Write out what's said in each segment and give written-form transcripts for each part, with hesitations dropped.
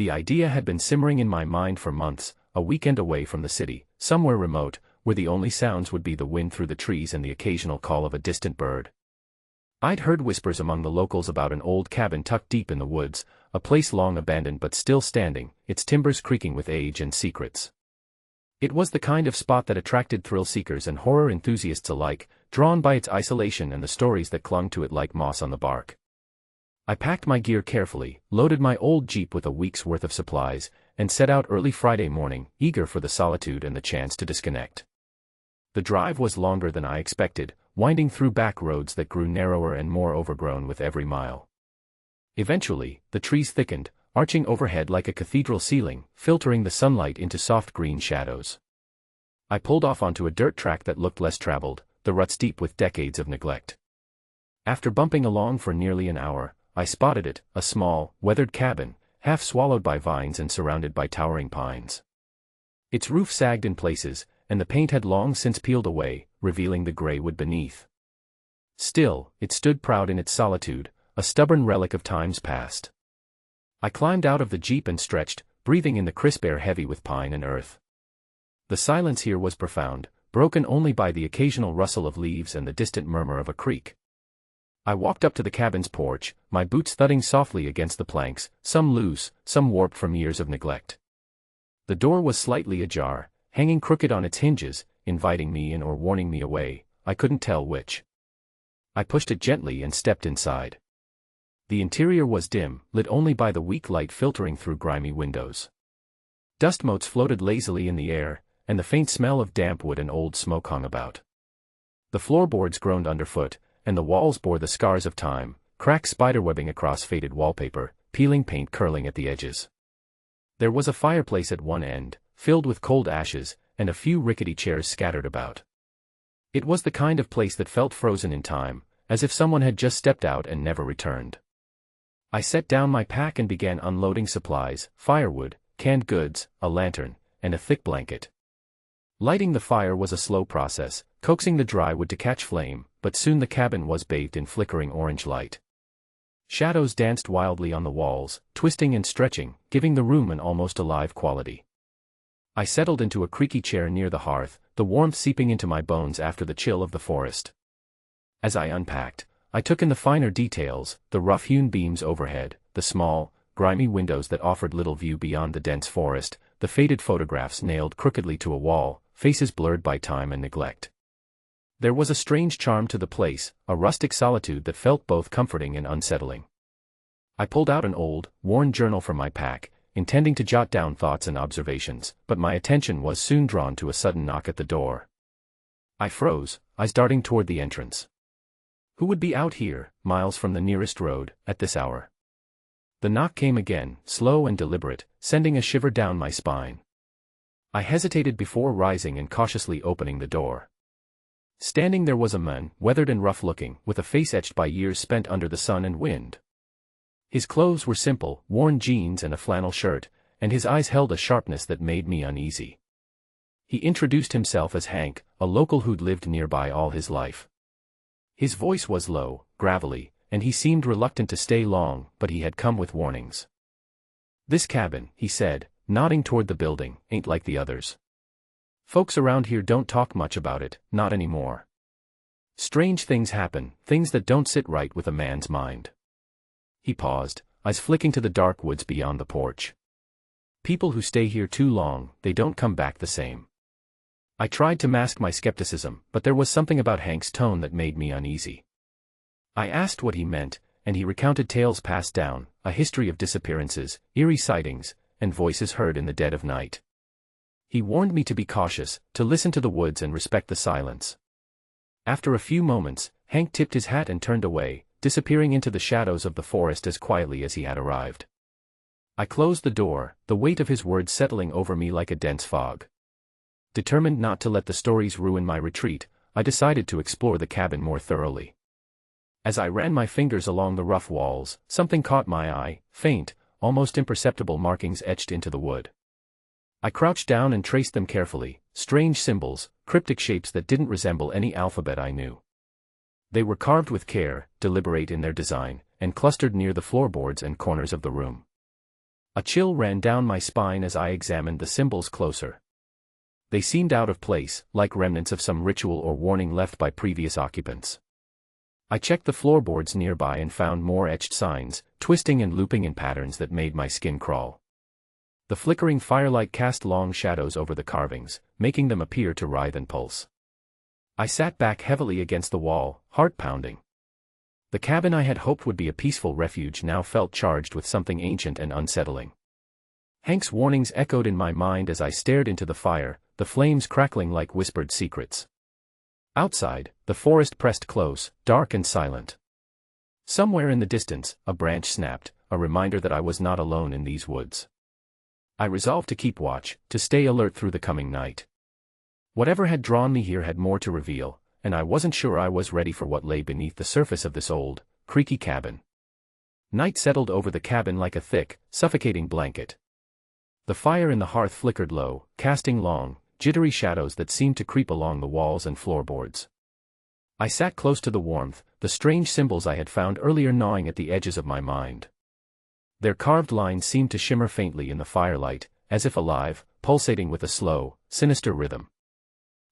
The idea had been simmering in my mind for months, a weekend away from the city, somewhere remote, where the only sounds would be the wind through the trees and the occasional call of a distant bird. I'd heard whispers among the locals about an old cabin tucked deep in the woods, a place long abandoned but still standing, its timbers creaking with age and secrets. It was the kind of spot that attracted thrill-seekers and horror enthusiasts alike, drawn by its isolation and the stories that clung to it like moss on the bark. I packed my gear carefully, loaded my old Jeep with a week's worth of supplies, and set out early Friday morning, eager for the solitude and the chance to disconnect. The drive was longer than I expected, winding through back roads that grew narrower and more overgrown with every mile. Eventually, the trees thickened, arching overhead like a cathedral ceiling, filtering the sunlight into soft green shadows. I pulled off onto a dirt track that looked less traveled, the ruts deep with decades of neglect. After bumping along for nearly an hour, I spotted it, a small, weathered cabin, half swallowed by vines and surrounded by towering pines. Its roof sagged in places, and the paint had long since peeled away, revealing the gray wood beneath. Still, it stood proud in its solitude, a stubborn relic of times past. I climbed out of the Jeep and stretched, breathing in the crisp air heavy with pine and earth. The silence here was profound, broken only by the occasional rustle of leaves and the distant murmur of a creek. I walked up to the cabin's porch, my boots thudding softly against the planks, some loose, some warped from years of neglect. The door was slightly ajar, hanging crooked on its hinges, inviting me in or warning me away, I couldn't tell which. I pushed it gently and stepped inside. The interior was dim, lit only by the weak light filtering through grimy windows. Dust motes floated lazily in the air, and the faint smell of damp wood and old smoke hung about. The floorboards groaned underfoot, and the walls bore the scars of time, cracked spiderwebbing across faded wallpaper, peeling paint curling at the edges. There was a fireplace at one end, filled with cold ashes, and a few rickety chairs scattered about. It was the kind of place that felt frozen in time, as if someone had just stepped out and never returned. I set down my pack and began unloading supplies, firewood, canned goods, a lantern, and a thick blanket. Lighting the fire was a slow process, coaxing the dry wood to catch flame, but soon the cabin was bathed in flickering orange light. Shadows danced wildly on the walls, twisting and stretching, giving the room an almost alive quality. I settled into a creaky chair near the hearth, the warmth seeping into my bones after the chill of the forest. As I unpacked, I took in the finer details, the rough-hewn beams overhead, the small, grimy windows that offered little view beyond the dense forest, the faded photographs nailed crookedly to a wall, faces blurred by time and neglect. There was a strange charm to the place, a rustic solitude that felt both comforting and unsettling. I pulled out an old, worn journal from my pack, intending to jot down thoughts and observations, but my attention was soon drawn to a sudden knock at the door. I froze, eyes darting toward the entrance. Who would be out here, miles from the nearest road, at this hour? The knock came again, slow and deliberate, sending a shiver down my spine. I hesitated before rising and cautiously opening the door. Standing there was a man, weathered and rough-looking, with a face etched by years spent under the sun and wind. His clothes were simple, worn jeans and a flannel shirt, and his eyes held a sharpness that made me uneasy. He introduced himself as Hank, a local who'd lived nearby all his life. His voice was low, gravelly, and he seemed reluctant to stay long, but he had come with warnings. "This cabin," he said, nodding toward the building, "ain't like the others. Folks around here don't talk much about it, not anymore. Strange things happen, things that don't sit right with a man's mind." He paused, eyes flicking to the dark woods beyond the porch. "People who stay here too long, they don't come back the same." I tried to mask my skepticism, but there was something about Hank's tone that made me uneasy. I asked what he meant, and he recounted tales passed down, a history of disappearances, eerie sightings, and voices heard in the dead of night. He warned me to be cautious, to listen to the woods and respect the silence. After a few moments, Hank tipped his hat and turned away, disappearing into the shadows of the forest as quietly as he had arrived. I closed the door, the weight of his words settling over me like a dense fog. Determined not to let the stories ruin my retreat, I decided to explore the cabin more thoroughly. As I ran my fingers along the rough walls, something caught my eye, faint, almost imperceptible markings etched into the wood. I crouched down and traced them carefully, strange symbols, cryptic shapes that didn't resemble any alphabet I knew. They were carved with care, deliberate in their design, and clustered near the floorboards and corners of the room. A chill ran down my spine as I examined the symbols closer. They seemed out of place, like remnants of some ritual or warning left by previous occupants. I checked the floorboards nearby and found more etched signs, twisting and looping in patterns that made my skin crawl. The flickering firelight cast long shadows over the carvings, making them appear to writhe and pulse. I sat back heavily against the wall, heart pounding. The cabin I had hoped would be a peaceful refuge now felt charged with something ancient and unsettling. Hank's warnings echoed in my mind as I stared into the fire, the flames crackling like whispered secrets. Outside, the forest pressed close, dark and silent. Somewhere in the distance, a branch snapped, a reminder that I was not alone in these woods. I resolved to keep watch, to stay alert through the coming night. Whatever had drawn me here had more to reveal, and I wasn't sure I was ready for what lay beneath the surface of this old, creaky cabin. Night settled over the cabin like a thick, suffocating blanket. The fire in the hearth flickered low, casting long, jittery shadows that seemed to creep along the walls and floorboards. I sat close to the warmth, the strange symbols I had found earlier gnawing at the edges of my mind. Their carved lines seemed to shimmer faintly in the firelight, as if alive, pulsating with a slow, sinister rhythm.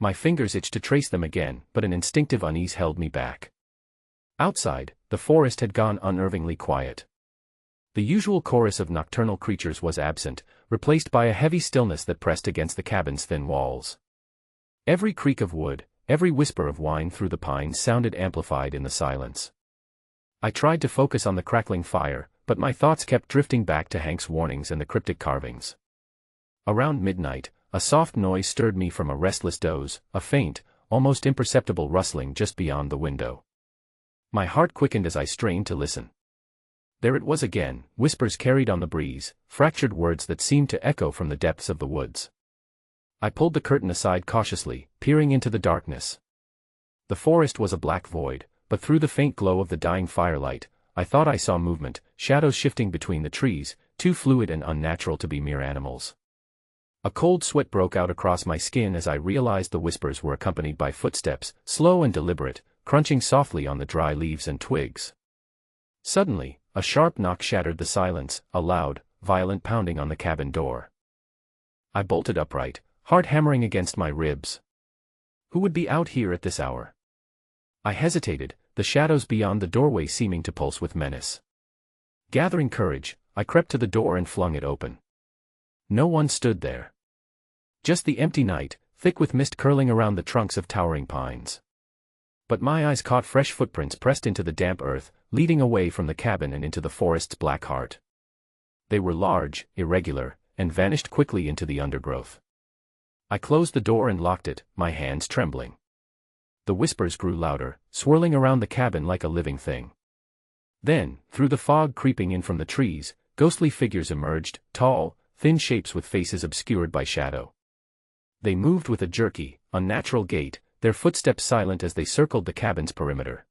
My fingers itched to trace them again, but an instinctive unease held me back. Outside, the forest had gone unnervingly quiet. The usual chorus of nocturnal creatures was absent, replaced by a heavy stillness that pressed against the cabin's thin walls. Every creak of wood, every whisper of whine through the pines sounded amplified in the silence. I tried to focus on the crackling fire, but my thoughts kept drifting back to Hank's warnings and the cryptic carvings. Around midnight, a soft noise stirred me from a restless doze, a faint, almost imperceptible rustling just beyond the window. My heart quickened as I strained to listen. There it was again, whispers carried on the breeze, fractured words that seemed to echo from the depths of the woods. I pulled the curtain aside cautiously, peering into the darkness. The forest was a black void, but through the faint glow of the dying firelight, I thought I saw movement, shadows shifting between the trees, too fluid and unnatural to be mere animals. A cold sweat broke out across my skin as I realized the whispers were accompanied by footsteps, slow and deliberate, crunching softly on the dry leaves and twigs. Suddenly, a sharp knock shattered the silence, a loud, violent pounding on the cabin door. I bolted upright, heart hammering against my ribs. Who would be out here at this hour? I hesitated, the shadows beyond the doorway seeming to pulse with menace. Gathering courage, I crept to the door and flung it open. No one stood there. Just the empty night, thick with mist curling around the trunks of towering pines. But my eyes caught fresh footprints pressed into the damp earth, leading away from the cabin and into the forest's black heart. They were large, irregular, and vanished quickly into the undergrowth. I closed the door and locked it, my hands trembling. The whispers grew louder, swirling around the cabin like a living thing. Then, through the fog creeping in from the trees, ghostly figures emerged, tall, thin shapes with faces obscured by shadow. They moved with a jerky, unnatural gait, their footsteps silent as they circled the cabin's perimeter.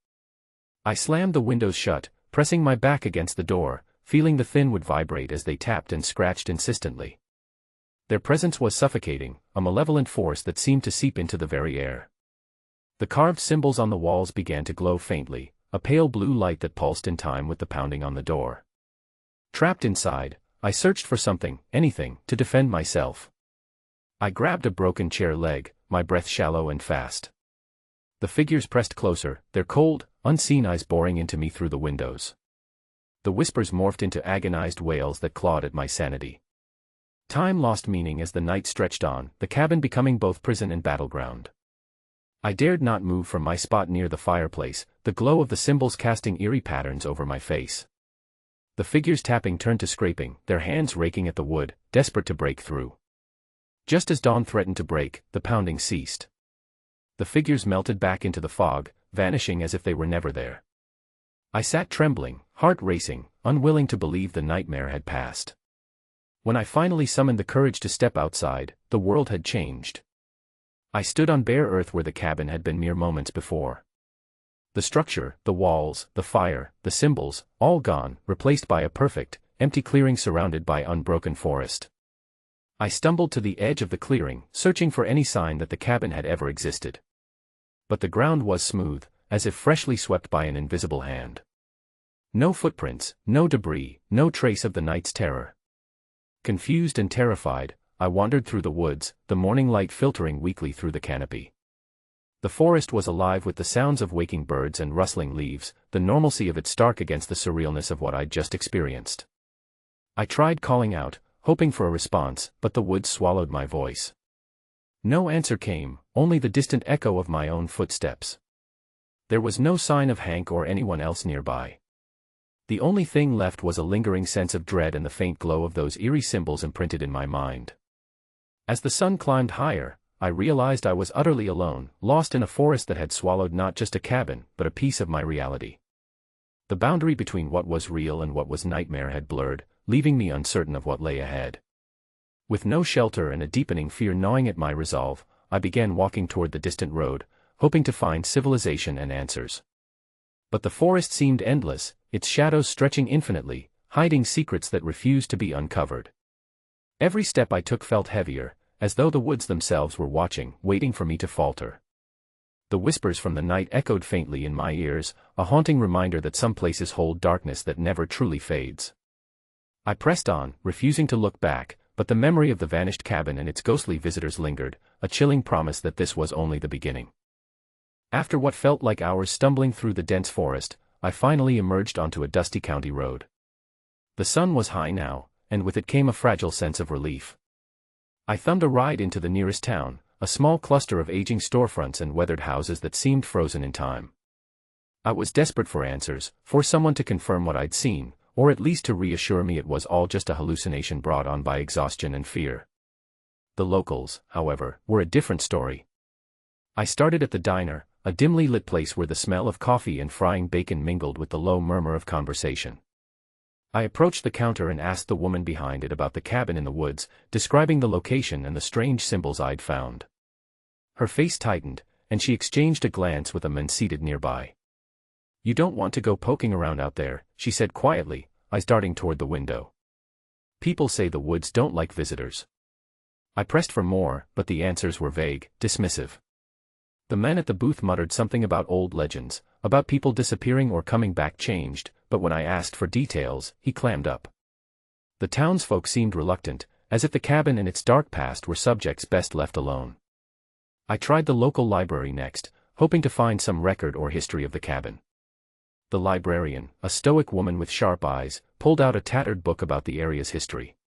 I slammed the windows shut, pressing my back against the door, feeling the thin wood vibrate as they tapped and scratched insistently. Their presence was suffocating, a malevolent force that seemed to seep into the very air. The carved symbols on the walls began to glow faintly, a pale blue light that pulsed in time with the pounding on the door. Trapped inside, I searched for something, anything, to defend myself. I grabbed a broken chair leg, my breath shallow and fast. The figures pressed closer, their cold, unseen eyes boring into me through the windows. The whispers morphed into agonized wails that clawed at my sanity. Time lost meaning as the night stretched on, the cabin becoming both prison and battleground. I dared not move from my spot near the fireplace, the glow of the symbols casting eerie patterns over my face. The figures tapping turned to scraping, their hands raking at the wood, desperate to break through. Just as dawn threatened to break, the pounding ceased. The figures melted back into the fog, vanishing as if they were never there. I sat trembling, heart racing, unwilling to believe the nightmare had passed. When I finally summoned the courage to step outside, the world had changed. I stood on bare earth where the cabin had been mere moments before. The structure, the walls, the fire, the symbols, all gone, replaced by a perfect, empty clearing surrounded by unbroken forest. I stumbled to the edge of the clearing, searching for any sign that the cabin had ever existed. But the ground was smooth, as if freshly swept by an invisible hand. No footprints, no debris, no trace of the night's terror. Confused and terrified, I wandered through the woods, the morning light filtering weakly through the canopy. The forest was alive with the sounds of waking birds and rustling leaves, the normalcy of it stark against the surrealness of what I'd just experienced. I tried calling out, hoping for a response, but the woods swallowed my voice. No answer came, only the distant echo of my own footsteps. There was no sign of Hank or anyone else nearby. The only thing left was a lingering sense of dread and the faint glow of those eerie symbols imprinted in my mind. As the sun climbed higher, I realized I was utterly alone, lost in a forest that had swallowed not just a cabin, but a piece of my reality. The boundary between what was real and what was nightmare had blurred, leaving me uncertain of what lay ahead. With no shelter and a deepening fear gnawing at my resolve, I began walking toward the distant road, hoping to find civilization and answers. But the forest seemed endless, its shadows stretching infinitely, hiding secrets that refused to be uncovered. Every step I took felt heavier, as though the woods themselves were watching, waiting for me to falter. The whispers from the night echoed faintly in my ears, a haunting reminder that some places hold darkness that never truly fades. I pressed on, refusing to look back, but the memory of the vanished cabin and its ghostly visitors lingered, a chilling promise that this was only the beginning. After what felt like hours stumbling through the dense forest, I finally emerged onto a dusty county road. The sun was high now, and with it came a fragile sense of relief. I thumbed a ride into the nearest town, a small cluster of aging storefronts and weathered houses that seemed frozen in time. I was desperate for answers, for someone to confirm what I'd seen, or at least to reassure me it was all just a hallucination brought on by exhaustion and fear. The locals, however, were a different story. I started at the diner, a dimly lit place where the smell of coffee and frying bacon mingled with the low murmur of conversation. I approached the counter and asked the woman behind it about the cabin in the woods, describing the location and the strange symbols I'd found. Her face tightened, and she exchanged a glance with a man seated nearby. "You don't want to go poking around out there," she said quietly, eyes darting toward the window. "People say the woods don't like visitors." I pressed for more, but the answers were vague, dismissive. The man at the booth muttered something about old legends, about people disappearing or coming back changed, but when I asked for details, he clammed up. The townsfolk seemed reluctant, as if the cabin and its dark past were subjects best left alone. I tried the local library next, hoping to find some record or history of the cabin. The librarian, a stoic woman with sharp eyes, pulled out a tattered book about the area's history.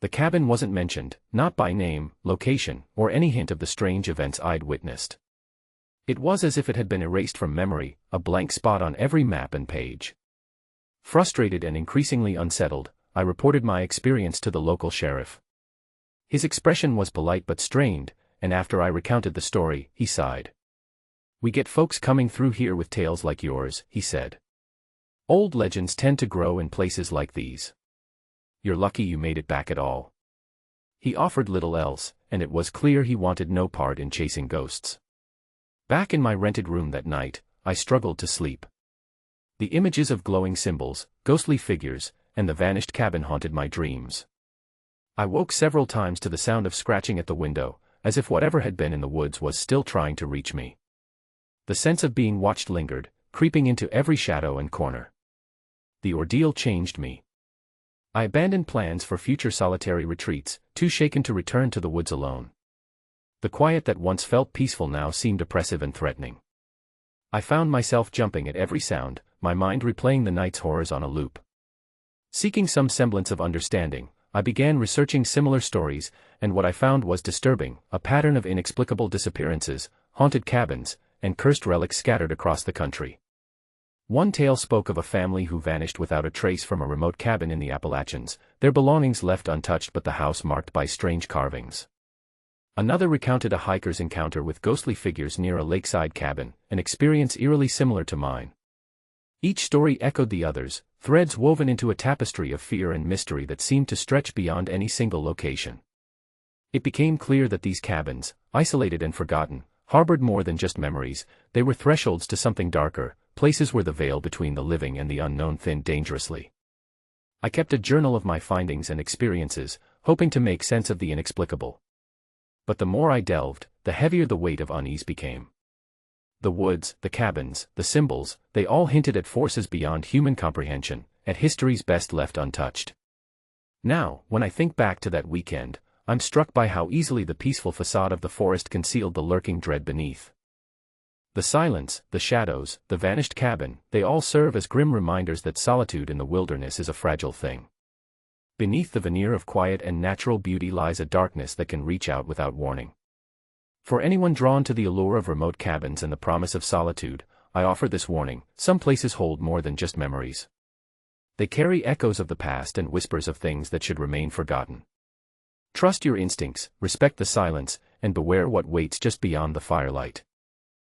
The cabin wasn't mentioned, not by name, location, or any hint of the strange events I'd witnessed. It was as if it had been erased from memory, a blank spot on every map and page. Frustrated and increasingly unsettled, I reported my experience to the local sheriff. His expression was polite but strained, and after I recounted the story, he sighed. "We get folks coming through here with tales like yours," he said. "Old legends tend to grow in places like these. You're lucky you made it back at all." He offered little else, and it was clear he wanted no part in chasing ghosts. Back in my rented room that night, I struggled to sleep. The images of glowing symbols, ghostly figures, and the vanished cabin haunted my dreams. I woke several times to the sound of scratching at the window, as if whatever had been in the woods was still trying to reach me. The sense of being watched lingered, creeping into every shadow and corner. The ordeal changed me. I abandoned plans for future solitary retreats, too shaken to return to the woods alone. The quiet that once felt peaceful now seemed oppressive and threatening. I found myself jumping at every sound, my mind replaying the night's horrors on a loop. Seeking some semblance of understanding, I began researching similar stories, and what I found was disturbing, a pattern of inexplicable disappearances, haunted cabins, and cursed relics scattered across the country. One tale spoke of a family who vanished without a trace from a remote cabin in the Appalachians, their belongings left untouched but the house marked by strange carvings. Another recounted a hiker's encounter with ghostly figures near a lakeside cabin, an experience eerily similar to mine. Each story echoed the others, threads woven into a tapestry of fear and mystery that seemed to stretch beyond any single location. It became clear that these cabins, isolated and forgotten, harbored more than just memories. They were thresholds to something darker, places where the veil between the living and the unknown thinned dangerously. I kept a journal of my findings and experiences, hoping to make sense of the inexplicable. But the more I delved, the heavier the weight of unease became. The woods, the cabins, the symbols, they all hinted at forces beyond human comprehension, at histories best left untouched. Now, when I think back to that weekend, I'm struck by how easily the peaceful facade of the forest concealed the lurking dread beneath. The silence, the shadows, the vanished cabin, they all serve as grim reminders that solitude in the wilderness is a fragile thing. Beneath the veneer of quiet and natural beauty lies a darkness that can reach out without warning. For anyone drawn to the allure of remote cabins and the promise of solitude, I offer this warning: some places hold more than just memories. They carry echoes of the past and whispers of things that should remain forgotten. Trust your instincts, respect the silence, and beware what waits just beyond the firelight.